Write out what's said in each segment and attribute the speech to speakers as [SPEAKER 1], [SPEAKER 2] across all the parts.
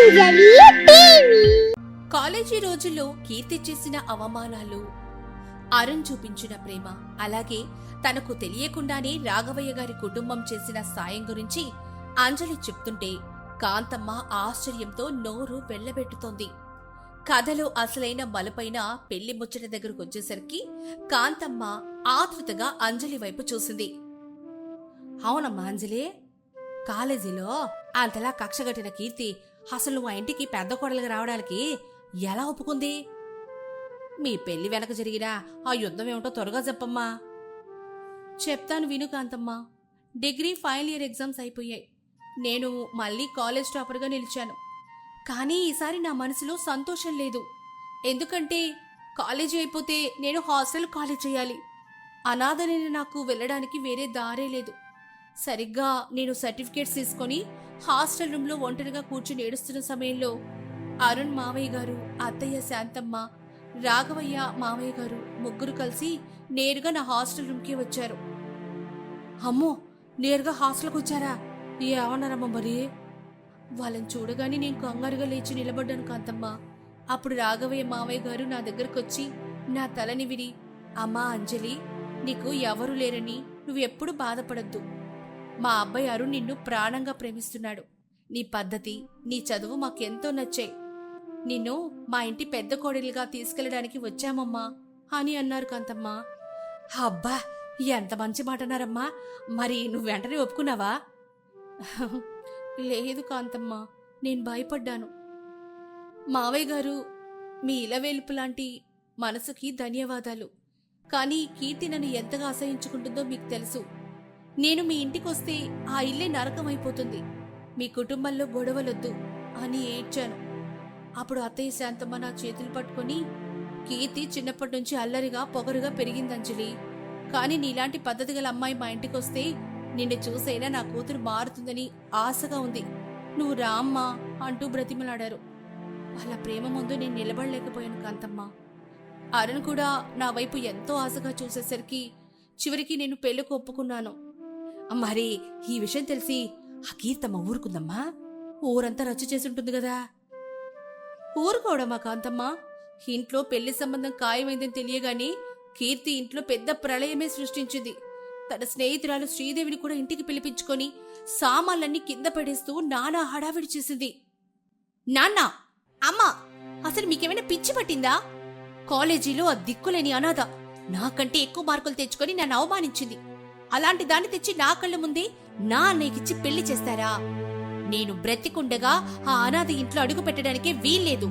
[SPEAKER 1] అంజలి TV.
[SPEAKER 2] College రోజుల్లో కీర్తి చేసిన అవమానాలు, అరుణ్ చూపించిన ప్రేమ, అలాగే తనకు తెలియకుండానే రాఘవయ్య గారి కుటుంబం చేసిన సాయం గురించి అంజలి చెప్తుంటే కాంతమ్మ ఆశ్చర్యంతో నోరు వెళ్లబెట్టుతోంది. కథలో అసలైన మలుపైన పెళ్లి ముచ్చట దగ్గరకొచ్చేసరికి కాంతమ్మ ఆతృతగా అంజలి వైపు చూసింది. అవునమ్మా అంజలి, కాలేజీలో అంతలా కక్షగట్టిన కీర్తి అసలు నువ్వు ఆ ఇంటికి పెద్ద కోడలుగా రావడానికి ఎలా ఒప్పుకుంది? మీ పెళ్లి వెనక జరిగిన ఆ యుద్ధం ఏమిటో త్వరగా చెప్పమ్మా. చెప్తాను విను కాంతమ్మా. డిగ్రీ ఫైనల్ ఇయర్ ఎగ్జామ్స్ అయిపోయాయి. నేను మళ్ళీ కాలేజ్ టాపర్గా నిలిచాను. కానీ ఈసారి నా మనసులో సంతోషం లేదు. ఎందుకంటే కాలేజీ అయిపోతే నేను హాస్టల్ కాలేజ్ చేయాలి. అనాథనైన నాకు వెళ్ళడానికి వేరే దారే లేదు. సరిగ్గా నేను సర్టిఫికేట్స్ తీసుకొని హాస్టల్ రూమ్లో ఒంటరిగా కూర్చుని ఏడుస్తున్న సమయంలో అరుణ్ మావయ్య గారు, అత్తయ్య శాంతమ్మ, రాఘవయ్య మావయ్య గారు ముగ్గురు కలిసి నేరుగా నా హాస్టల్ రూమ్కి వచ్చారు. అమ్మో, నేరుగా హాస్టల్కి వచ్చారా? ఏమన్నారమ్మా మరి? వాళ్ళని చూడగానే నేను కంగారుగా లేచి నిలబడ్డాను కాంతమ్మ. అప్పుడు రాఘవయ్య మావయ్య గారు నా దగ్గరకు వచ్చి నా తలని విరి, అమ్మా అంజలి, నీకు ఎవరూ లేరని నువ్వెప్పుడు బాధపడద్దు. మా అబ్బాయి అరుణ్ నిన్ను ప్రాణంగా ప్రేమిస్తున్నాడు. నీ పద్ధతి, నీ చదువు మాకెంతో నచ్చాయి. నిన్ను మా ఇంటి పెద్ద కోడలిగా తీసుకెళ్లడానికి వచ్చామమ్మా అని అన్నారు కాంతమ్మ. అబ్బా, ఎంత మంచి మాట అన్నారమ్మా. మరి నువ్వు వెంటనే ఒప్పుకున్నావా? లేదు కాంతమ్మ, నేను భయపడ్డాను. మావయ్య గారు, మీ ఇలవేల్పు లాంటి మనసుకి ధన్యవాదాలు. కానీ కీర్తి నన్ను ఎంతగా అసహించుకుంటుందో మీకు తెలుసు. నేను మీ ఇంటికొస్తే ఆ ఇల్లే నరకమైపోతుంది. మీ కుటుంబంలో గొడవలొద్దు అని ఏడ్చాను. అప్పుడు అత్తయ్య శాంతమ్మ నా చేతులు పట్టుకొని, కీర్తి చిన్నప్పటి నుంచి అల్లరిగా పొగరుగా పెరిగిందంజలి. కానీ నీలాంటి పద్ధతి గల అమ్మాయి మా ఇంటికొస్తే నిన్ను చూసైనా నా కూతురు మారుతుందని ఆశగా ఉంది. నువ్వు రామ్మా అంటూ బ్రతిమలాడారు. వాళ్ళ ప్రేమ ముందు నేను నిలబడలేకపోయాను కాంతమ్మ. అరుణ్ కూడా నా వైపు ఎంతో ఆశగా చూసేసరికి చివరికి నేను పెళ్లికి ఒప్పుకున్నాను. మరి ఈ విషయం తెలిసి ఆ కీర్తమ్మ ఊరుకుందమ్మా? ఊరంతా రచ్చ చేసి ఉంటుంది కదా. ఊరుకోవడమా కాంతమ్మ? ఇంట్లో పెళ్లి సంబంధం ఖాయమైందని తెలియగానే కీర్తి ఇంట్లో పెద్ద ప్రళయమే సృష్టించింది. తన స్నేహితురాలు శ్రీదేవిని కూడా ఇంటికి పిలిపించుకొని సామాన్లన్నీ కింద పడేస్తూ నానా హడావిడి చేసింది. నాన్న, అమ్మా, అసలు మీకేమైనా పిచ్చి పట్టిందా? కాలేజీలో ఆ దిక్కులేని అనాథ నాకంటే ఎక్కువ మార్కులు తెచ్చుకొని నన్ను అవమానించింది. అలాంటి దాన్ని తెచ్చి నా కళ్ళ ముందే నా అన్నయ్యకిచ్చి పెళ్లి చేస్తారా? నేను బ్రతికుండగా ఆ అనాథ ఇంట్లో అడుగు పెట్టడానికే వీల్లేదు.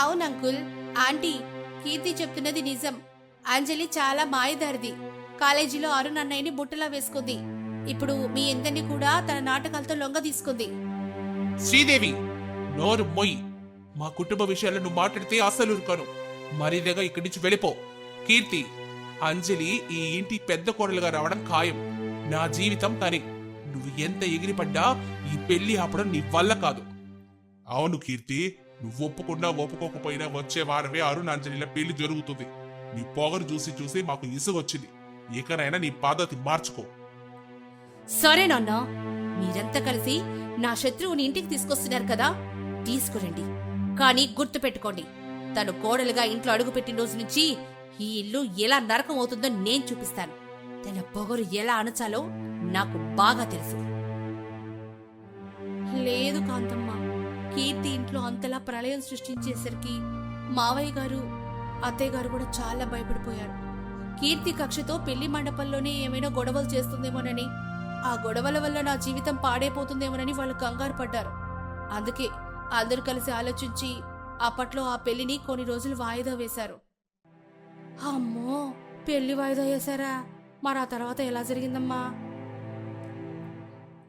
[SPEAKER 2] అవునంకుల్, ఆంటీ, కీర్తి చెప్తున్నది నిజం. అంజలి చాలా మాయదారిది. కాలేజీలో అరుణ్ అన్నయ్యని బుట్టలా వేసుకుంది. ఇప్పుడు మీ ఇందరిని కూడా తన నాటకాలతో లొంగ తీసుకుంది.
[SPEAKER 3] శ్రీదేవి, నోరు మొయ్యి. మా కుటుంబ విషయాలను నువ్వు మాట్లాడితే అస్సలు ఊరుకోను. మరీదగా ఇక్కడి నుంచి వెళ్ళిపో. కీర్తి, అంజలి ఈ ఇంటి పెద్ద కోడలుగా రావడం ఖాయం. నా జీవితం తనే. నువ్వు ఎంత ఎగిరిపడ్డా ఈ పెళ్లి ఆపడం నీ వల్ల కాదు. అవును కీర్తి, నువ్వు ఒప్పుకున్నా ఒప్పుకోకపోయినా వచ్చే వారమే అరుణ్ అంజలిల పెళ్లి జరుగుతుంది. నీ పొగరు చూసి చూసి మాకు ఇసుగొచ్చింది. ఇకనైనా నీ పద్ధతి మార్చుకో.
[SPEAKER 2] సరే నాన్న, మీరంతా కలిసి నా శత్రువుని ఇంటికి తీసుకొస్తున్నారు కదా, తీసుకురండి. కానీ గుర్తు పెట్టుకోండి, తను కోడలుగా ఇంట్లో అడుగుపెట్టిన రోజు నుంచి ఈ ఇల్లు ఎలా నరకం అవుతుందో నేను చూపిస్తాను. తన పొగరు ఎలా అణచాలో నాకు బాగా తెలుసు. లేదు కాంతమ్మ, కీర్తి ఇంట్లో అంతలా ప్రళయం సృష్టించేసరికి మావయ్య గారు, అత్తయ్య గారు కూడా చాలా భయపడిపోయారు. కీర్తి కక్షతో పెళ్లి మండపంలోనే ఏమైనా గొడవలు చేస్తుందేమోనని, ఆ గొడవల వల్ల నా జీవితం పాడైపోతుందేమోనని వాళ్ళు కంగారు పడ్డారు. అందుకే అందరూ కలిసి ఆలోచించి అప్పట్లో ఆ పెళ్లిని కొన్ని రోజులు వాయిదా వేశారు. అమ్మో, పెళ్లి వాయిదా వేశారా? మరి ఆ తర్వాత ఎలా జరిగిందమ్మా?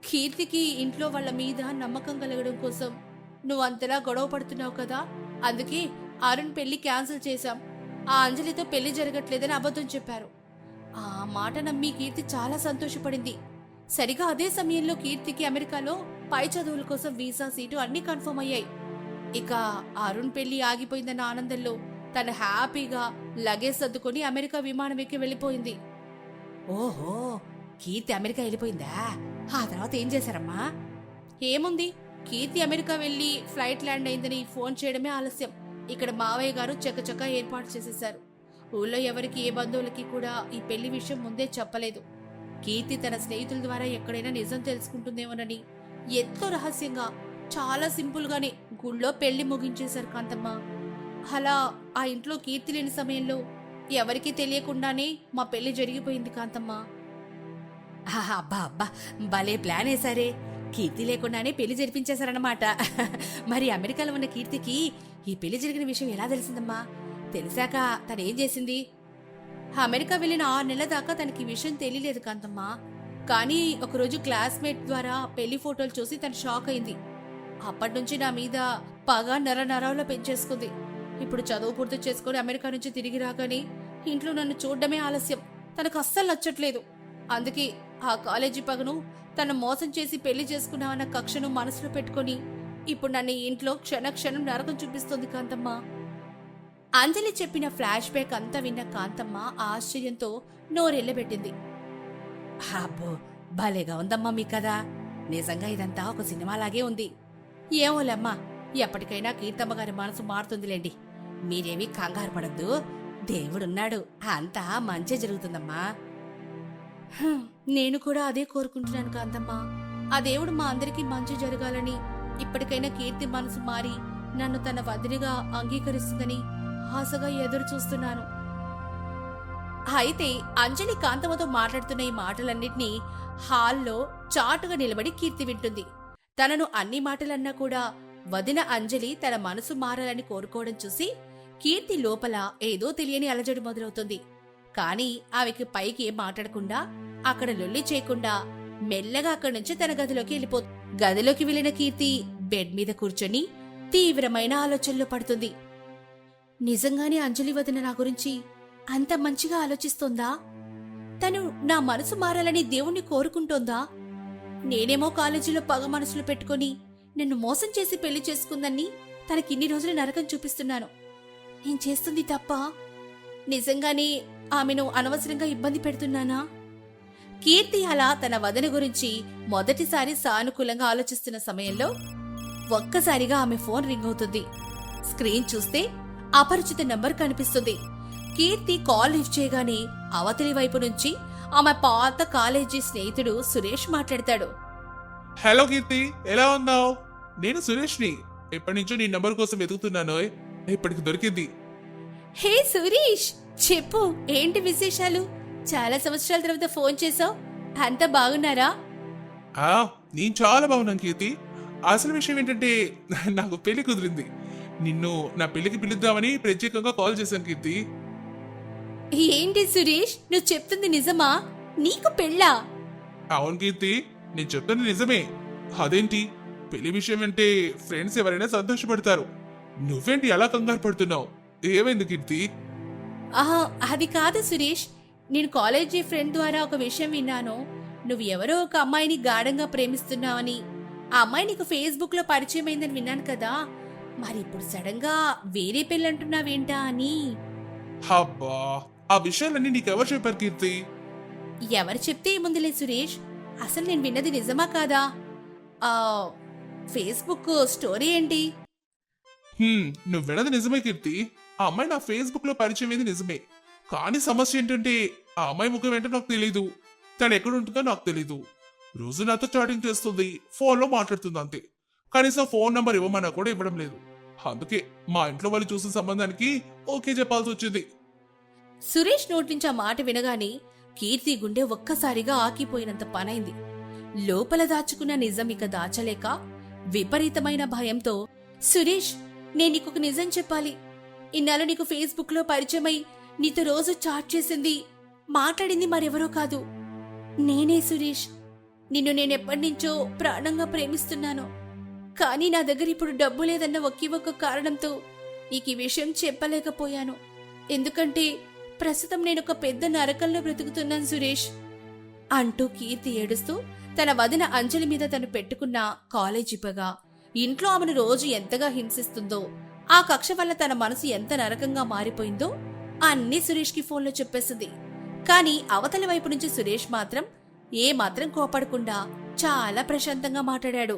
[SPEAKER 2] కీర్తికి ఇంట్లో వాళ్ళ మీద నమ్మకం కలగడం కోసం నువ్వు అంతలా గొడవ పడుతున్నావు కదా, అందుకే అరుణ్ పెళ్లి క్యాన్సిల్ చేశాం. ఆ అంజలితో పెళ్లి జరగట్లేదని అబద్ధం చెప్పారు. ఆ మాట నమ్మి కీర్తి చాలా సంతోషపడింది. సరిగా అదే సమయంలో కీర్తికి అమెరికాలో పై చదువుల కోసం వీసా, సీటు అన్నీ కన్ఫర్మ్ అయ్యాయి. ఇక అరుణ్ పెళ్లి ఆగిపోయిందన్న ఆనందంలో తను హ్యాపీగా లగేజ్ సర్దుకొని అమెరికా విమానం ఎక్కి వెళ్ళిపోయింది. ఓహో, కీర్తి అమెరికా వెళ్ళిపోయిందా? ఆ తర్వాత ఏం చేశారమ్మా? ఏముంది, కీర్తి అమెరికా వెళ్లి ఫ్లైట్ ల్యాండ్ అయిందని ఫోన్ చేయడమే ఆలస్యం. ఇక్కడ మావయ్య గారు చకచక ఏర్పాటు చేసేశారు. ఊళ్ళో ఎవరికి ఏ బంధువులకి కూడా ఈ పెళ్లి విషయం ముందే చెప్పలేదు. కీర్తి తన స్నేహితుల ద్వారా ఎక్కడైనా నిజం తెలుసుకుంటుందేమోనని ఎంతో రహస్యంగా, చాలా సింపుల్ గానే గుళ్ళో పెళ్లి ముగించేశారు కాంతమ్మ. అలా ఆ ఇంట్లో కీర్తి లేని సమయంలో ఎవరికీ తెలియకుండానే మా పెళ్లి జరిగిపోయింది కాంతమ్మ. అబ్బా అబ్బా, భలే ప్లాన్ వేసారే. కీర్తి లేకుండానే పెళ్లి జరిపించేశారన్నమాట. మరి అమెరికాలో ఉన్న కీర్తికి ఈ పెళ్లి జరిగిన విషయం ఎలా తెలిసిందమ్మా? తెలిసాక తనేం చేసింది? అమెరికా వెళ్ళిన 6 నెలల దాకా తనకి విషయం తెలియలేదు కాంతమ్మ. కానీ ఒకరోజు క్లాస్మేట్ ద్వారా పెళ్లి ఫోటోలు చూసి తను షాక్ అయింది. అప్పటినుంచి నా మీద పగ నరాల్లో పెంచేసుకుంది. ఇప్పుడు చదువు పూర్తి చేసుకుని అమెరికా నుంచి తిరిగి రాగానే ఇంట్లో నన్ను చూడడమే ఆలస్యం. తనకు అస్సలు నచ్చట్లేదు. అందుకే ఆ కాలేజీ పగను తను మోసం చేసి పెళ్లి చేసుకున్నామన్న కక్షను మనసులో పెట్టుకుని ఇప్పుడు నన్ను ఇంట్లో క్షణక్షణం నరకం చూపిస్తుంది కాంతమ్మ. అంజలి చెప్పిన ఫ్లాష్ బ్యాక్ అంతా విన్న కాంతమ్మ ఆశ్చర్యంతో నోరెళ్లబెట్టింది. అబ్బో, భలేగా ఉందమ్మా మీ కదా. నిజంగా ఇదంతా ఒక సినిమాలాగే ఉంది. ఏమోలేమ్మా, ఎప్పటికైనా కీర్తమ్మ గారి మనసు మారుతుందిలేండి. మీరేమీ కంగారు పడద్దు. దేవుడున్నాడు, అంతా మంచి జరుగుతుందమ్మా. నేను కూడా అదే కోరుకుంటున్నాను కాంతమ్మ. ఆ దేవుడు మా అందరికీ మంచి జరగాలని, ఇప్పటికైనా కీర్తి మనసు మారి నన్ను తన వదిలిగా అంగీకరిస్తుందని ఆశగా ఎదురు చూస్తున్నాను. అయితే అంజలి కాంతమ్మతో మాట్లాడుతున్న ఈ మాటలన్నింటినీ హాల్లో చాటుగా నిలబడి కీర్తి వింటుంది. తనను అన్ని మాటలన్నా కూడా వదిన అంజలి తన మనసు మారాలని కోరుకోవడం చూసి కీర్తి లోపల ఏదో తెలియని అలజడి మొదలవుతుంది. కాని ఆమెకి పైకి ఏం మాట్లాడకుండా, అక్కడ లొల్లి చేయకుండా మెల్లగా అక్కడి నుంచి తన గదిలోకి వెళ్ళిపోతుంది. గదిలోకి వెళ్లిన కీర్తి బెడ్ మీద కూర్చొని తీవ్రమైన ఆలోచనలో పడుతుంది. నిజంగానే అంజలి వదిన నా గురించి అంత మంచిగా ఆలోచిస్తోందా? తను నా మనసు మారాలని దేవుణ్ణి కోరుకుంటోందా? నేనేమో కాలేజీలో పగ మనసులు పెట్టుకుని నన్ను మోసం చేసి పెళ్లి చేసుకుందని తనకిన్ని రోజులు నరకం చూపిస్తున్నాను. నేను చేస్తుంది తప్ప? నిజంగానే ఆమెను అనవసరంగా ఇబ్బంది పెడుతున్నానా? కీర్తి అలా తన వదిన గురించి మొదటిసారి సానుకూలంగా ఆలోచిస్తున్న సమయంలో ఒక్కసారిగా ఆమె ఫోన్ రింగ్ అవుతుంది. స్క్రీన్ చూస్తే అపరిచిత నంబర్ కనిపిస్తుంది. కీర్తి కాల్ లిఫ్ట్ చేయగానే అవతలి వైపు నుంచి ఆమె పాత కాలేజీ స్నేహితుడు సురేష్ మాట్లాడతాడు.
[SPEAKER 3] హలో కీర్తి, ఎలా ఉన్నావు? నేను సురేష్ని. ఎప్పటి నుంచో నీ నంబర్ కోసం వెతుకుతున్నాను. ఇప్పటికి దొరికింది.
[SPEAKER 2] హే సురేష్, చెప్పు, ఏంటి విశేషాలు? చాలా సంవత్సరాల తర్వాత ఫోన్ చేసావు. అంతా బాగున్నారా?
[SPEAKER 3] నేను చాలా బాగున్నాను కీర్తి. అసలు విషయం ఏంటంటే నాకు పెళ్లి కుదిరింది. నిన్ను నా పెళ్లికి పిలుద్దామని ప్రత్యేకంగా కాల్ చేశాను కీర్తి.
[SPEAKER 2] ఏంటి సురేష్, నువ్వు చెప్తుంది నిజమా? నీకు పెళ్ళా?
[SPEAKER 3] అవును కీర్తి, నేను చెప్తుంది నిజమే. అదేంటి, పెళ్లి విషయం అంటే ఫ్రెండ్స్ ఎవరైనా సంతోషపడతారు. నువ్వేంటి అలా కంగారు పడుతున్నావు? ఏమైంది కీర్తి?
[SPEAKER 2] అది కాదు సురేష్, నేను కాలేజీ ఫ్రెండ్ ద్వారా ఒక విషయం విన్నాను. నువ్వు ఎవరో ఒక అమ్మాయిని గాఢంగా ప్రేమిస్తున్నావని. ఆ అమ్మాయి నీకు ఫేస్బుక్ లో పరిచయం అయిందని విన్నాను కదా. మరి ఇప్పుడు సడన్ గా వేరే పెళ్ళంటున్నావేంటా అని.
[SPEAKER 3] అబ్బా, ఆ విషయాలన్నీ నీకెవరు చెప్పారు కీర్తి?
[SPEAKER 2] ఎవరు చెప్తే ఏముందిలే సురేష్, అసలు నేను విన్నది నిజమా కాదా? ఫేస్బుక్ స్టోరీ ఏంటి?
[SPEAKER 3] నువ్వు విన్నది నిజమే కీర్తి. ఆ అమ్మాయి నా ఫేస్బుక్ లో పరిచయం అయింది నిజమే. కానీ సమస్య ఏంటంటే ఆ అమ్మాయి ముఖం ఏంటో నాకు తెలీదు. తను ఎక్కడుంటుందో నాకు తెలీదు. రోజు నాతో చాటింగ్ చేస్తుంది, ఫోన్ లో మాట్లాడుతుంది అంతే. కనీసం ఫోన్ నంబర్ ఇవ్వమన్నా కూడా ఇవ్వడం లేదు. అందుకే మా ఇంట్లో వాళ్ళు చూసిన సంబంధానికి ఓకే చెప్పాల్సి వచ్చింది.
[SPEAKER 2] సురేష్ నోటి నుంచి ఆ మాట వినగానే కీర్తి గుండె ఒక్కసారిగా ఆకిపోయినంత పనైంది. లోపల దాచుకున్న నిజం ఇక దాచలేక విపరీతమైన భయంతో, సురేష్, నేను నీకొక నిజం చెప్పాలి. ఇన్నాళ్ళు నీకు ఫేస్బుక్ లో పరిచయమై నీతో రోజు చాట్ చేసింది, మాట్లాడింది మరెవరో కాదు, నేనే సురేష్. నిన్ను నేనెప్పటినుంచో ప్రాణంగా ప్రేమిస్తున్నాను. కానీ నా దగ్గర ఇప్పుడు డబ్బు లేదన్న ఒకే ఒక్క కారణంతో నీకు ఈ విషయం చెప్పలేకపోయాను. ఎందుకంటే ప్రస్తుతం నేనొక పెద్ద నరకంలో బ్రతుకుతున్నాను సురేష్ అంటూ కీర్తి ఏడుస్తూ తన వదిన అంజలి మీద తను పెట్టుకున్న కాలేజీ పగ, ఇంట్లో ఆమెను రోజు ఎంతగా హింసిస్తుందో, ఆ కక్ష వల్ల తన మనసు ఎంత నరకంగా మారిపోయిందో అన్నీ సురేష్కి ఫోన్లో చెప్పేసింది. కానీ అవతలి వైపు నుంచి సురేష్ మాత్రం ఏమాత్రం కోపడకుండా చాలా ప్రశాంతంగా మాట్లాడాడు.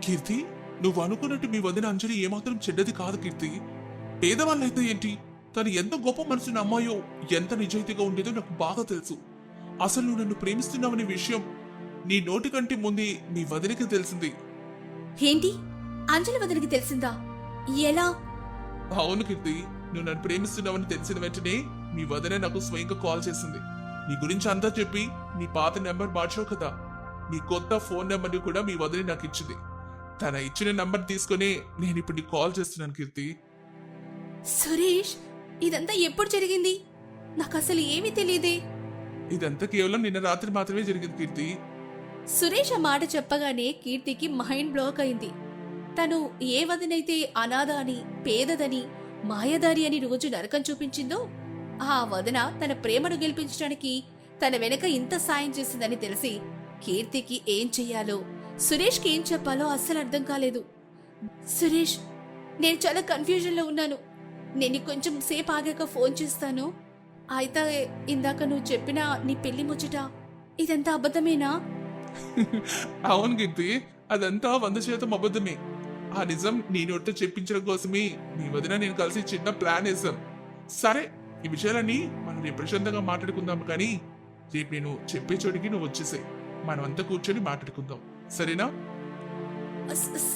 [SPEAKER 3] కీర్తి, నువ్వు అనుకున్నట్టు మీ వదిన అంజలి ఏమాత్రం చెడ్డది కాదు కీర్తి. పేదవాళ్ళైతే ఏంటి, తను ఎంత గొప్ప మనసున్న అమ్మాయో, ఎంత నిజాయితీగా ఉండేదో నాకు బాగా తెలుసు. అసలు నువ్వు నన్ను ప్రేమిస్తున్నావనే విషయం నీ నోటి కంటే ముందే మీ వదినకి తెలిసింది.
[SPEAKER 2] ఏంటి, అంజలి వదినకి తెలిసిందా? ఎలా?
[SPEAKER 3] అవును కీర్తి, నువ్వు నన్ను ప్రేమిస్తున్నావని తెలిసిన వెంటనే మీ వదిన నాకు స్వయంగా కాల్ చేసింది. నీ గురించి అంతా చెప్పి నీ పాత నెంబర్ మార్చావు కదా, నీ కొత్త ఫోన్ నెంబర్ని కూడా మీ వదిన నాకు ఇచ్చింది. తన ఇచ్చిన నంబర్ తీసుకుని నేను ఇప్పుడు నీకు కాల్ చేస్తున్నాను కీర్తి.
[SPEAKER 2] సురేష్, ఇదంతా ఎప్పుడు జరిగింది? నాకు అసలు ఏమీ తెలియదే.
[SPEAKER 3] ఇదంతా కేవలం నిన్న రాత్రి మాత్రమే జరిగింది కీర్తి.
[SPEAKER 2] సురేష్ ఆ మాట చెప్పగానే కీర్తికి మైండ్ బ్లాక్ అయింది. తను ఏ వదినైతే అనాథ అని, పేదదని, మాయదారి అని రోజు నరకం చూపించిందో, ఆ వదిన తన ప్రేమను గెలిపించడానికి తన వెనక ఇంత సాయం చేసిందని తెలిసి కీర్తికి ఏం చెయ్యాలో, సురేష్కి ఏం చెప్పాలో అస్సలు అర్థం కాలేదు. సురేష్, నేను చాలా కన్ఫ్యూజన్లో ఉన్నాను. నేను కొంచెం సేపు ఆగాక ఫోన్ చేస్తాను. అయితే ఇందాక నువ్వు చెప్పిన నీ పెళ్లి ముచ్చట ఇదంతా అబద్ధమేనా?
[SPEAKER 3] అవును కీర్తి, అదంతా 100% అబద్ధమే. ఆ నిజం నీ నోటితో చెప్పించడం కోసమే నీ వదిన నేను కలిసి చిన్న ప్లాన్ వేసాం. సరే, ఈ విషయాలన్నీ మనం రేపు ప్రశాంతంగా మాట్లాడుకుందాం. కానీ రేపు నేను చెప్పే చోటికి నువ్వు వచ్చేసాయి, మనం అంతా కూర్చొని మాట్లాడుకుందాం, సరేనా?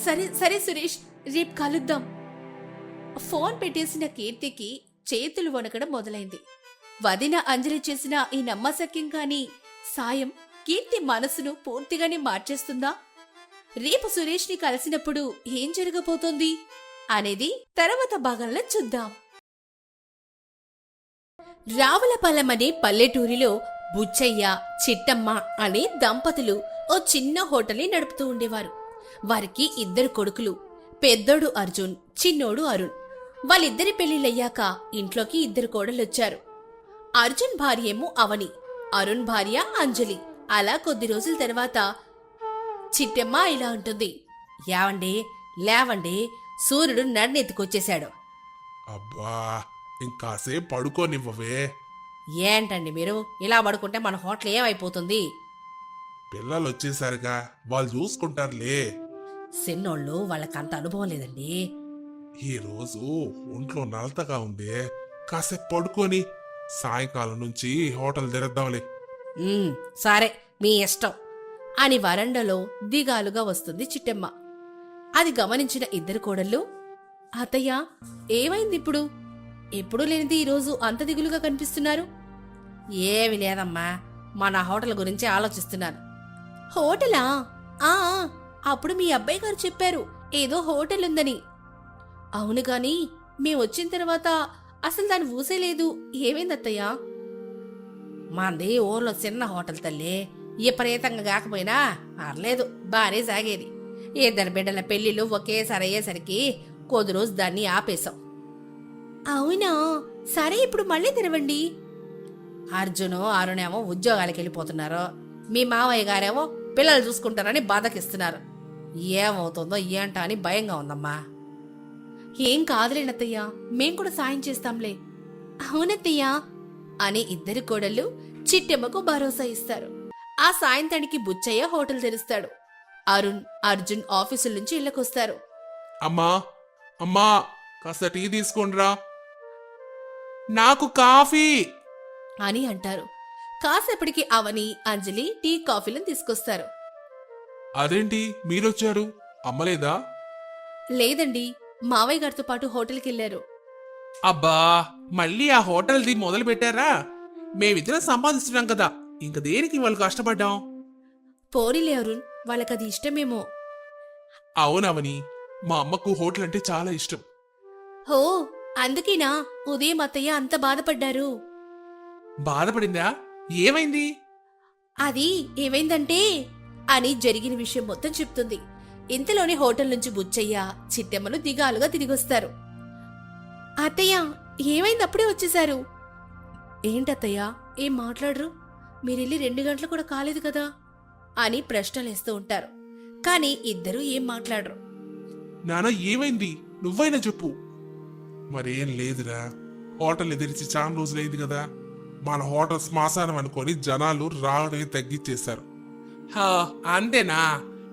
[SPEAKER 2] సరే సరే సురేష్, రేపు కలుద్దాం. ఫోన్ పెట్టేసిన కీర్తికి చేతులు వణకడం మొదలైంది. వదిన అంజలి చేసిన ఈ నమ్మశక్యం కాని సాయం కీర్తి మనసును పూర్తిగానే మార్చేస్తుందా? రేపు సురేష్ని కలిసినప్పుడు ఏం జరగబోతోంది అనేది తర్వాత భాగంలో చూద్దాం. రావులపాలెం అనే పల్లెటూరిలో బుచ్చయ్య, చిట్టమ్మ అనే దంపతులు ఓ చిన్న హోటల్ని నడుపుతూ ఉండేవారు. వారికి 2 కొడుకులు, పెద్దోడు అర్జున్, చిన్నోడు అరుణ్. వాళ్ళిద్దరి పెళ్లిళ్ళయ్యాక ఇంట్లోకి 2 కోడళ్ళొచ్చారు. అర్జున్ భార్యేమో అవని, అరుణ్ భార్య అంజలి. అలా కొద్ది రోజుల తర్వాత చిట్టమ్మ ఇలా ఉంటుంది. యావండి, లేవండి, సూర్యుడు నన్నెత్తుకొచ్చేశాడు.
[SPEAKER 3] అబ్బా, ఇంకాసేపు పడుకోనివ్వవే.
[SPEAKER 2] ఏంటండి మీరు ఇలా పడుకుంటే మన హోటల్ ఏమైపోతుంది?
[SPEAKER 3] పిల్లలు వచ్చేసరిగా వాళ్ళు చూసుకుంటారులే.
[SPEAKER 2] చిన్నోళ్ళు వాళ్ళకంత అనుభవం లేదండి.
[SPEAKER 3] ఈ రోజు ఒంట్లో నలతగా ఉంది, కాసేపు పడుకొని సాయంకాలం నుంచి హోటల్ తెరద్దాంలే.
[SPEAKER 2] సరే, మీ ఇష్టం అని వరండాలో దిగాలుగా వస్తుంది చిట్టమ్మ. అది గమనించిన 2 కోడళ్ళు, అత్తయ్య ఏమైంది ఇప్పుడు? ఎప్పుడూ లేనిది ఈరోజు అంత దిగులుగా కనిపిస్తున్నారు. ఏమి లేదమ్మా, మన హోటల్ గురించి ఆలోచిస్తున్నాను. హోటలా? ఆ, అప్పుడు మీ అబ్బాయి గారు చెప్పారు ఏదో హోటల్ ఉందని. అవును గాని మేమొచ్చిన తర్వాత అసలు దాని ఊసే లేదు. ఏమైందత్తయ్యా? మాది ఊర్లో చిన్న హోటల్ తల్లి. విపరీతంగా కాకపోయినా పర్లేదు, బానే సాగేది. 2 బిడ్డల పెళ్లిళ్ళు ఒకేసారి అయ్యేసరికి కొద్ది రోజు దాన్ని ఆపేశాం. అవునా? సరే, ఇప్పుడు మళ్ళీ తెరవండి. అర్జును, అరుణేమో ఉద్యోగాలకు వెళ్ళిపోతున్నారు. మీ మావయ్య గారేమో పిల్లలు చూసుకుంటారని బాధకిస్తున్నారు. ఏమవుతుందో ఏంటా అని భయంగా ఉందమ్మా. ఏం కాదులేనత్తయ్యా, మేం కూడా సాయం చేస్తాంలే. అవునత్తయ్యా అని 2 కోడళ్ళు చిట్టెమ్మకు భరోసా ఇస్తారు. ఆ సాయంత్రానికి బుచ్చయ్య హోటల్ తెరుస్తాడు. అరుణ్, అర్జున్ ఆఫీసుల నుంచి ఇళ్ళకొస్తారు.
[SPEAKER 3] అమ్మా, అమ్మా, కాస్త టీ తీసుకోండిరా. నాకు కాఫీ
[SPEAKER 2] అని అంటారు. కాసేపటికి అవని, అంజలి టీ కాఫీలను తీసుకొస్తారు.
[SPEAKER 3] అదేంటి మీరొచ్చారు, అమ్మలేదా?
[SPEAKER 2] లేదండి, మావయ్య గారితో పాటు హోటల్కి వెళ్లారు.
[SPEAKER 3] అబ్బా, మళ్ళీ ఆ హోటల్ది మొదలు పెట్టారా? మేమిద్దరం సంపాదిస్తున్నాం కదా, ఇంక దేనికి వాళ్ళు కష్టపడ్డాం?
[SPEAKER 2] పోనీలే అరుణ్, వాళ్ళకది ఇష్టమేమో.
[SPEAKER 3] అవునవని, మా అమ్మకు హోటల్ అంటే చాలా ఇష్టం.
[SPEAKER 2] హో, అందుకేనా ఉదయం అత్తయ్య అంత బాధపడ్డారు?
[SPEAKER 3] బాధపడిందా? ఏమైంది?
[SPEAKER 2] అది ఏమైందంటే అని జరిగిన విషయం మొత్తం చెప్తుంది. ఇంతలోనే హోటల్ నుంచి బుచ్చయ్య, చిట్టెమ్మలు దిగాలుగా తిరిగొస్తారు. అత్తయ్య ఏమైంది, అప్పుడే వచ్చేశారు? ఏంటత్తయ్య ఏం మాట్లాడరు? మీరెళ్ళి 2 గంటలు కూడా కాలేదు కదా అని ప్రశ్నలేస్తూ ఉంటారు. కాని ఇద్దరూ ఏం మాట్లాడరు.
[SPEAKER 3] నాన్న ఏమైంది, నువ్వైనా చెప్పు. మరేం లేదురా, హోటల్ ఎదిరిచి చాలా రోజులైంది కదా, మన హోటల్ శ్మశానం అనుకొని జనాలు రావడమే తగ్గించేశారు. అంతేనా?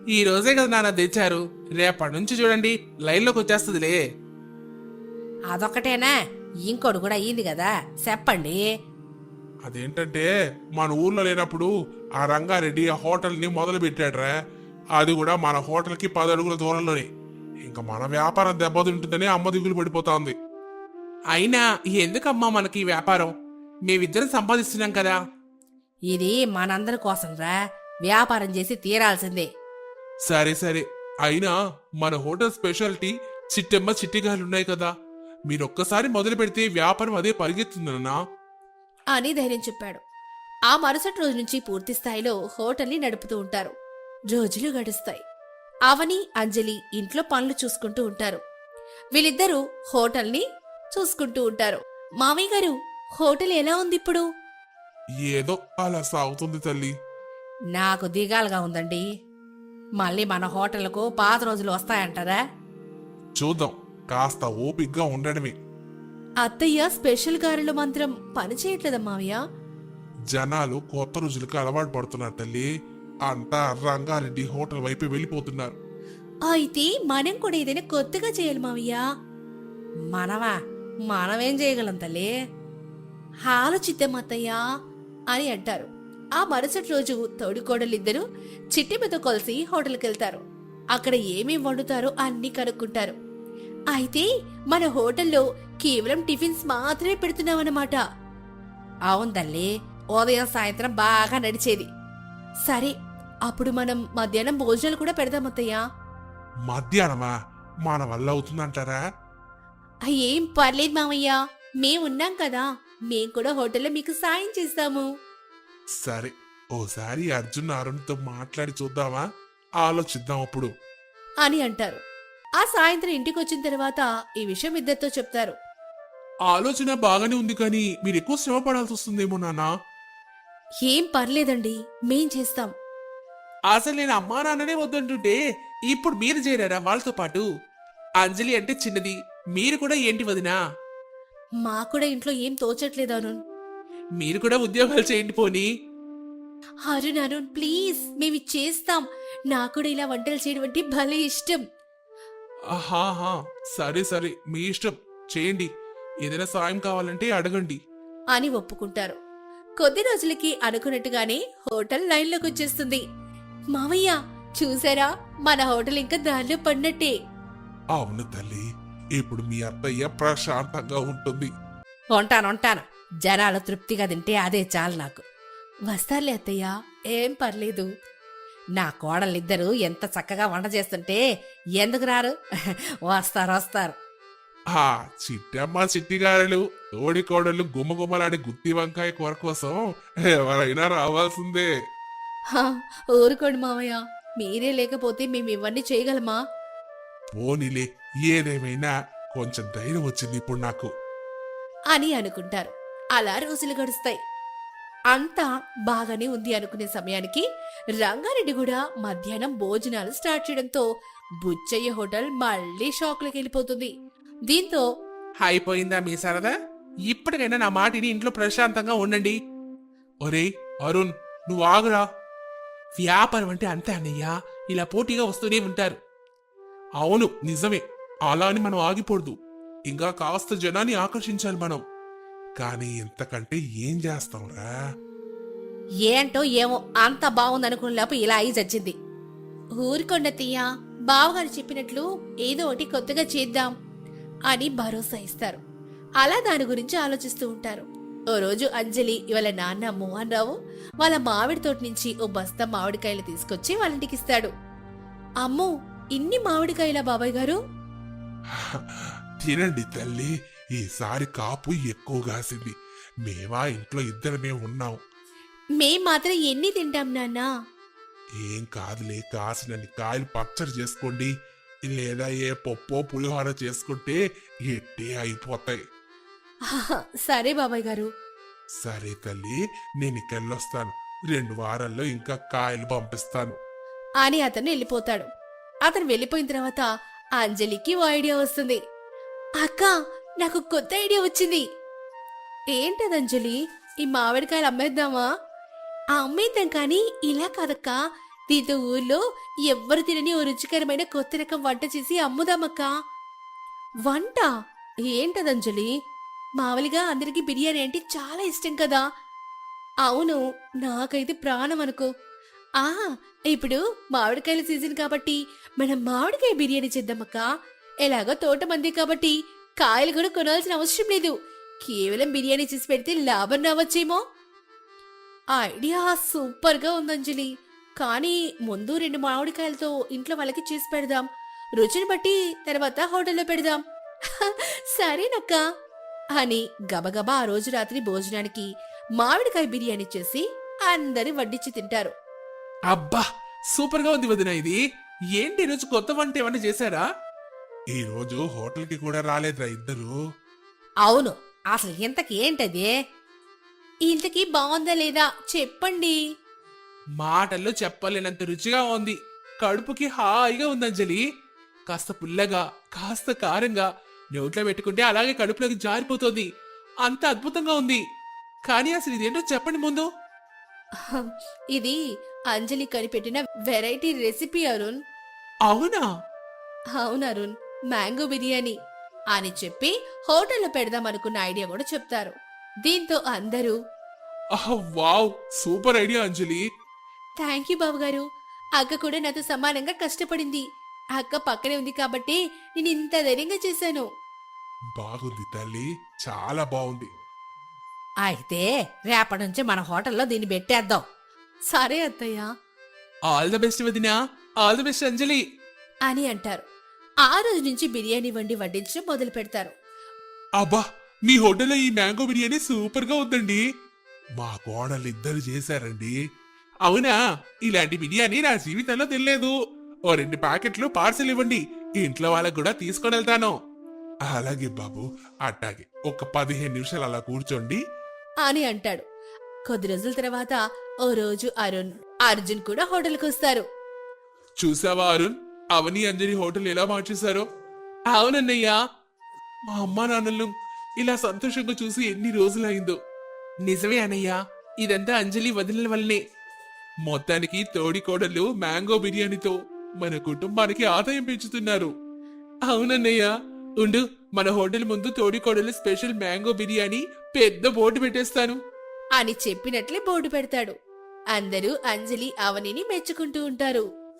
[SPEAKER 3] ఈ రోజే కదా నాన్న తెచ్చారు, రేపటి నుంచి చూడండి లైన్లోకి వచ్చేస్తుందిలే.
[SPEAKER 1] అదొక్కటేనా? ఇంకోటి కూడా అయ్యింది కదా, చెప్పండి.
[SPEAKER 3] అదేంటంటే మన ఊర్లో లేనప్పుడు ఆ రంగారెడ్డి ఆ హోటల్ని మొదలు పెట్టాడ్రా. అది కూడా మన హోటల్కి 10 అడుగుల దూరంలోనే. ఇంకా మన వ్యాపారం దెబ్బతింటుందని అమ్మ దిగులు పడిపోతా. అయినా ఎందుకమ్మా మనకి ఈ వ్యాపారం? మేమిద్దరం సంపాదిస్తున్నాం కదా.
[SPEAKER 1] ఇది మనందరి కోసం రా, వ్యాపారం చేసి తీరాల్సిందే.
[SPEAKER 3] సరే సరే, అయినా మన హోటల్ స్పెషాలిటీ చిట్టెమ్మ చిట్టిగాయలున్నాయి కదా, మీరొక్కసారి మొదలు పెడితే వ్యాపారం అదే పరిగెత్తుందన్నా
[SPEAKER 2] అని ధైర్యం చెప్పాడు. ఆ మరుసటి రోజు నుంచి పూర్తి స్థాయిలో హోటల్ని నడుపుతూ ఉంటారు. రోజులు గడుస్తాయి. అవని, అంజలి ఇంట్లో పనులు చూసుకుంటూ ఉంటారు. వీళ్ళిద్దరూ హోటల్ని చూసుకుంటూ ఉంటారు. మామయ్య గారు, హోటల్ ఎలా ఉంది ఇప్పుడు?
[SPEAKER 3] ఏదో అలా సాగుతుంది తల్లి.
[SPEAKER 1] నాకు దిగాలుగా ఉందండి. మళ్ళీ మన హోటల్కు పాత రోజులు వస్తాయంటారా?
[SPEAKER 3] చూద్దాం, కాస్త ఓపిగ్గా ఉండడమే.
[SPEAKER 2] అత్తయ్య స్పెషల్ గారెల మంత్రం పనిచేయట్లేదా మావయ్య?
[SPEAKER 3] జనాలు కొత్త రుచులకు అలవాటు పడుతున్నారు తల్లి. అంతా రంగారెడ్డి హోటల్ వైపు వెళ్ళిపోతున్నారు.
[SPEAKER 2] అయితే మనం కూడా ఏదైనా కొత్తగా చేయాలి మావయ్య.
[SPEAKER 1] మనమా? మనమేం చేయగలం తల్లి?
[SPEAKER 2] ఆలోచిద్దాం అత్తయ్య అని అంటారు. ఆ మరుసటి రోజు తోడికోడలిద్దరూ చిట్టిమతో కలిసి హోటల్కి వెళ్తారు. అక్కడ ఏమేం వండుతారో అన్ని కనుక్కుంటారు. అయితే మన హోటల్లో కేవలం టిఫిన్స్ మాత్రమే పెడుతున్నామన్నమాట.
[SPEAKER 1] అవును తల్లి, ఉదయం సాయంత్రం బాగా నడిచేది.
[SPEAKER 2] సరే, అప్పుడు మనం మధ్యాహ్నం భోజనాలు కూడా పెడదాం అత్తయ్య.
[SPEAKER 3] మధ్యాహ్నమా? మన వల్ల అవుతుందంటారా?
[SPEAKER 2] ఏం పర్లేదు మామయ్య, మేమున్నాం కదా, మేం కూడా హోటల్లో మీకు సాయం చేస్తాము
[SPEAKER 3] సరే, ఓసారి అర్జున్ అరుణ్తో మాట్లాడి చూద్దామా? ఆలోచిద్దాం అప్పుడు
[SPEAKER 2] అని అంటారు. ఆ సాయంత్రం ఇంటికి వచ్చిన తర్వాత ఈ విషయం ఇద్దరితో చెప్తారు.
[SPEAKER 3] ఆలోచన బాగానే ఉంది, కానీ మీరు ఎక్కువ శ్రమ పడాల్సి వస్తుందేమో నాన్నా.
[SPEAKER 2] ఏం పర్లేదండి, మేం చేస్తాం.
[SPEAKER 3] అసలు నేను అమ్మా నాన్ననే వద్దంటుంటే ఇప్పుడు మీరు చేరారా వాళ్ళతో పాటు? అంజలి అంటే చిన్నది, మీరు కూడా ఏంటి వదినా?
[SPEAKER 2] మా కూడా ఇంట్లో ఏం తోచట్లేదు అరుణ్.
[SPEAKER 3] మీరు కూడా ఉద్యోగాలు చేయండి పోనీ.
[SPEAKER 2] అరుణ్ ప్లీజ్, మేమి చేస్తాం. నాకు కూడా ఇలా వంటలు చేయడం అంటే భలే ఇష్టం.
[SPEAKER 3] ఆహాహా, సరే సరే, మీ ఇష్టం, చేయండి. ఏదైనా సాయం కావాలంటే అడగండి
[SPEAKER 2] అని ఒప్పుకుంటారు. కొద్ది రోజులకి అనుకున్నట్టుగానే హోటల్ లైన్లోకి వచ్చేస్తుంది. మావయ్య చూసారా, మన హోటల్ ఇంకా దారిలో పడినట్టే.
[SPEAKER 3] అవును తల్లి, ఇప్పుడు మీ అత్తయ్య ప్రశాంతంగా ఉంటుంది.
[SPEAKER 1] ఉంటాను. జనాలు తృప్తిగా తింటే అదే చాలు నాకు.
[SPEAKER 2] వస్తారులే అత్తయ్య, ఏం పర్లేదు.
[SPEAKER 1] నా కోడలిద్దరూ ఎంత చక్కగా వంట చేస్తుంటే ఎందుకు రారు? వస్తారు.
[SPEAKER 3] ఆ చిట్టమ్మ చిట్టిగారెలు, తోడికోడలు గుమ్మగుమ్మలాడే గుత్తి వంకాయ కూర కోసం ఎవరైనా రావాల్సిందే.
[SPEAKER 2] హా, ఊరుకోండి మావయ్య, మీరే లేకపోతే మేము ఇవన్నీ చేయగలమా?
[SPEAKER 3] పోనీలే, ఏదేమైనా కొంచెం ధైర్యం వచ్చింది ఇప్పుడు నాకు
[SPEAKER 2] అని అనుకుంటారు. అలా రోజులు గడుస్తాయి. అంతా బాగానే ఉంది అనుకునే సమయానికి రంగారెడ్డి కూడా మధ్యాహ్నం భోజనాలు స్టార్ట్ చేయడంతో బుచ్చయ్య హోటల్ మళ్ళీ షాక్లోకి వెళ్ళిపోతుంది. దీంతో
[SPEAKER 3] అయిపోయిందా మీ సరదా? ఇప్పటికైనా నా మాటిని ఇంట్లో ప్రశాంతంగా ఉండండి. ఒరే అరుణ్, నువ్వు ఆగురా. వ్యాపారం అంటే అంతే అన్నయ్యా, ఇలా పోటీగా వస్తూనే ఉంటారు. అవును నిజమే, అలా అని మనం ఆగిపోదు. ఇంకా కాస్త జనాన్ని ఆకర్షించాలి మనం. కానీ ఇంతకంటే ఏం చేస్తాంరా?
[SPEAKER 1] ఏంటో ఏమో, అంత బాగుందనుకున్న లోపు ఇలా అయి చచ్చింది.
[SPEAKER 2] ఊరుకొండతయ్య, బావగారు చెప్పినట్లు ఏదో ఒకటి కొత్తగా చేద్దాం అని భరోసా ఇస్తారు. అలా దాని గురించి ఆలోచిస్తూ ఉంటారు. ఓ రోజు అంజలి వాళ్ళ నాన్న మోహన్ రావు వాళ్ళ మామిడి తోట నుంచి ఓ బస్తా మామిడికాయలు తీసుకొచ్చి వాళ్ళ ఇంటికి ఇస్తాడు. అమ్మో, ఇన్ని మామిడికాయలా బాబాయ్ గారు?
[SPEAKER 3] తినండి తల్లి, ఈసారి కాపు ఎక్కువ కాసింది. మేమా ఇంట్లో ఇద్దరమే ఉన్నాం.
[SPEAKER 2] మేం మాత్రం ఎన్ని తింటాం నాన్నా?
[SPEAKER 3] ఏం కాదులే, కాసినన్ని కాయలు పచ్చడి చేసుకోండి, లేదా ఏ పప్పో పులిహోర చేసుకుంటే ఎట్టే అయిపోతాయి.
[SPEAKER 2] ఆహా, సరే బాబాయ్ గారు.
[SPEAKER 3] సరే తల్లి, నేను ఇకెళ్ళొస్తాను. 2 వారాల్లో ఇంకా కాయలు పంపిస్తాను
[SPEAKER 2] అని అతను వెళ్ళిపోతాడు. అతను వెళ్ళిపోయిన తర్వాత అంజలికి ఓ ఐడియా వస్తుంది. అక్క, నాకు కొత్త ఐడియా వచ్చింది. ఏంటది అంజలి? ఈ మామిడికాయలు అమ్మేద్దామా? అమ్మేద్దాం, కానీ ఇలా కాదక్క, దీంతో ఊర్లో ఎవ్వరు తినని ఓ రుచికరమైన కొత్త రకం వంట చేసి అమ్ముదామక్కా. వంట ఏంటదంజలి? మామూలుగా అందరికీ బిర్యానీ అంటే చాలా ఇష్టం కదా. అవును, నాకైతే ప్రాణం అనుకో. ఆ ఇప్పుడు మామిడికాయల సీజన్ కాబట్టి మనం మామిడికాయ బిర్యానీ చేద్దామక్కా. ఎలాగో తోట మంది కాబట్టి కాయలు కూడా కొనాల్సిన అవసరం లేదు. కేవలం బిర్యానీ చేసి పెడితే లాభం రావచ్చేమో. ఐడియా సూపర్ గా ఉందంజలి. కానీ ముందు 2 మామిడికాయలతో ఇంట్లో వాళ్ళకి చేసి పెడదాం. రుచిని బట్టి తర్వాత హోటల్లో పెడదాం. సరేనక్క అని గబగబా ఆ రోజు రాత్రి భోజనానికి మామిడికాయ బిర్యానీ చేసి అందరి వడ్డించి తింటారు.
[SPEAKER 3] అబ్బా సూపర్ గా ఉంది వదిన. ఇది ఏంటి ఈరోజు కొత్త వంట ఏమన్నా చేశారా?
[SPEAKER 4] ఈ రోజు హోటల్ కి కూడా రాలేదురా ఇద్దరు.
[SPEAKER 1] అవును, అసలు ఇంతకి ఏంటది?
[SPEAKER 2] ఇంతకీ బాగుందా లేదా చెప్పండి.
[SPEAKER 3] మాటల్లో చెప్పలేనంత రుచిగా ఉంది. కడుపుకి హాయిగా ఉంది అంజలి. కాస్త పుల్లగా కాస్త కారంగా నోట్లో పెట్టుకుంటే అలాగే కడుపులోకి జారిపోతుంది. అంత అద్భుతంగా ఉంది. కానీ అసలు ఇదేంటో చెప్పండి ముందు.
[SPEAKER 2] ఇది అంజలి కనిపెట్టిన వెరైటీ రెసిపీ అరుణ్.
[SPEAKER 3] అవునా?
[SPEAKER 2] అవును అరుణ్, మ్యాంగో బిర్యానీ అని చెప్పి హోటల్లో పెడదామనుకున్న ఐడియా కూడా చెప్తారు. దీంతో అందరూ
[SPEAKER 3] wow, super idea Anjali.
[SPEAKER 2] Thank you బావగారు. అక్క కూడా నాతో సమానంగా కష్టపడింది. అక్క పక్కనే ఉంది కాబట్టి నేను ఇంత ధైర్యంగా చేశాను.
[SPEAKER 4] బాగుంది తల్లి, చాలా బాగుంది.
[SPEAKER 1] అయితే రేపటి నుంచి మన హోటల్లో దీన్ని పెట్టేద్దాం.
[SPEAKER 2] సరే అత్తయ్య
[SPEAKER 3] ఆల్ ద బెస్ట్ వదినా. ఆల్ ద బెస్ట్ అంజలి
[SPEAKER 2] అని అంటారు. ఆ రోజు నుంచి బిర్యానీ వడ్డించడం మొదలు పెడతారు.
[SPEAKER 3] అబ్బా, మీ హోటల్లో ఈ మ్యాంగో బిర్యానీ సూపర్ గా ఉందండి.
[SPEAKER 4] మా కోడలు ఇద్దరు చేశారండి.
[SPEAKER 3] అవునా? ఇలాంటి బిర్యానీ నా జీవితంలో తినలేదు. ఓ 2 ప్యాకెట్లు పార్సల్ ఇవ్వండి, ఇంట్లో వాళ్ళకు కూడా తీసుకొని వెళ్తాను.
[SPEAKER 4] అలాగే బాబు, అట్టాగే ఒక 15 నిమిషాలు అలా కూర్చోండి
[SPEAKER 2] అని అంటాడు. కొద్ది రోజుల తర్వాత ఓ రోజు అర్జున్ కూడా హోటల్కి వస్తారు.
[SPEAKER 3] చూసావా అరుణ్, అవని అంజలి హోటల్ ఎలా మార్చేశారో? అవునన్నయ్యా, మా అమ్మా నాన్నలు ఇలా సంతోషంగా చూసి ఎన్ని రోజులైందో. నిజమే అన్నయ్యా, ఇదంతా అంజలి వదిలిన వల్లనే. మొత్తానికి తోడి కోడళ్ళు మ్యాంగో బిర్యానీతో మన కుటుంబానికి ఆదాయం పెంచుతున్నారు. అవునన్నయ్యా, ఉండు, మన హోటల్ ముందు తోడి కోడలు స్పెషల్ మ్యాంగో బిర్యానీ పెద్ద బోర్డు పెట్టేస్తాను
[SPEAKER 2] అని చెప్పినట్లే బోర్డు పెడతాడు. అందరూ అంజలి అవనిని మెచ్చుకుంటూ ఉంటారు.